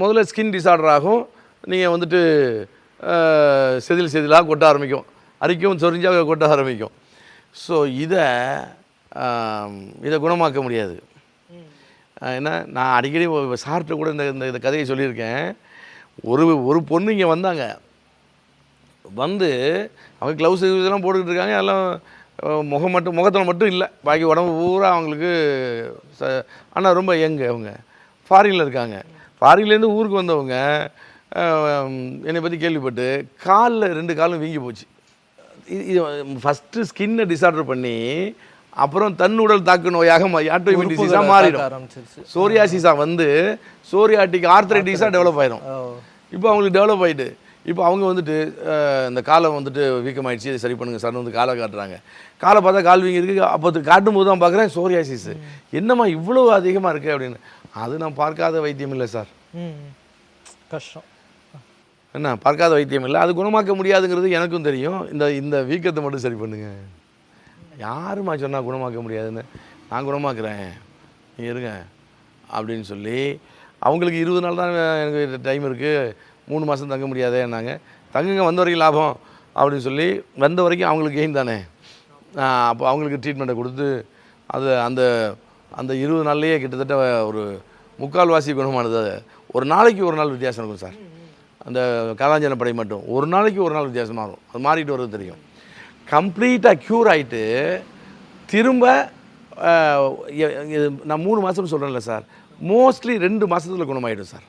முதல்ல skin disorder ஆகும். நீங்கள் வந்துட்டு செதிலாக கொட்ட ஆரம்பிக்கும், அரிக்கும் சொரிஞ்சாக கொட்ட ஆரம்பிக்கும். ஸோ இதை குணமாக்க முடியாது. ஏன்னா நான் அடிக்கடி சார்கிட்ட கூட இந்த கதையை சொல்லியிருக்கேன். ஒரு பொண்ணு இங்கே வந்தாங்க, வந்து அவங்க க்ளவுஸ் இதெல்லாம் போட்டுக்கிட்டு இருக்காங்க. எல்லாம் முகத்தில் மட்டும் இல்லை, பாக்கி உடம்பு பூரா அவங்களுக்கு ஆனால் ரொம்ப அவங்க ஃபாரினில் இருக்காங்க. ஃபாரின்லேருந்து ஊருக்கு வந்தவங்க என்னை பற்றி கேள்விப்பட்டு காலில் 2 காலும் வீங்கி போச்சு. இது ஃபஸ்ட்டு ஸ்கின்னை டிஸார்டர் பண்ணி அப்புறம் தன்னுடல் தாக்கு நோயாக ஆட்டோஇம்யூன் டிசீஸாக மாறிடும். சோரியாசிஸாக வந்து சோரியாட்டிக் ஆர்த்ரைட்டிஸாக டெவலப் ஆயிடும். இப்போ அவங்களுக்கு டெவலப் ஆகிட்டு இப்போ அவங்க வந்துட்டு இந்த காலை வந்துட்டு வீக்கமாகிடுச்சு, இதை சரி பண்ணுங்கள் சார்னு வந்து காலை காட்டுறாங்க. காலை பார்த்தா கால் வீங்கி இருக்குது. அப்போ காட்டும்போது தான் பார்க்குறேன் சோரியாசிஸ். என்னம்மா இவ்வளோ அதிகமாக இருக்குது அப்படின்னு. அது நான் பார்க்காத வைத்தியம் இல்லை சார். கஷ்டம். என்ன பார்க்காத வைத்தியம் இல்லை, அது குணமாக்க முடியாதுங்கிறது எனக்கும் தெரியும். இந்த வீக்கத்தை மட்டும் சரி பண்ணுங்க. யாருமா சொன்னால் குணமாக்க முடியாதுன்னு? நான் குணமாக்குறேன், நீ இருங்க அப்படின்னு சொல்லி அவங்களுக்கு 20 நாள் தான் எனக்கு டைம் இருக்குது, 3 மாதம் தங்க முடியாதேன்னாங்க. தங்குங்க, வந்த வரைக்கும் லாபம் அப்படின்னு சொல்லி வந்த வரைக்கும் அவங்களுக்கு கெயின் தானே. அப்போ அவங்களுக்கு ட்ரீட்மெண்ட்டை கொடுத்து அது அந்த அந்த 20 நாள்லேயே கிட்டத்தட்ட ஒரு 3/4 குணமானது. ஒரு நாளைக்கு ஒரு நாள் வித்தியாசம் இருக்கும் சார். அந்த காலாஞ்சன படை மட்டும் ஒரு நாளைக்கு ஒரு நாள் வித்தியாசமாக இருக்கும். அது மாறிட்டு வர்றது தெரியும். கம்ப்ளீட்டாக க்யூர் ஆகிட்டு திரும்ப நான் 3 மாதம் சொல்கிறேன்ல சார், மோஸ்ட்லி 2 மாதத்தில் குணமாயிடும் சார்.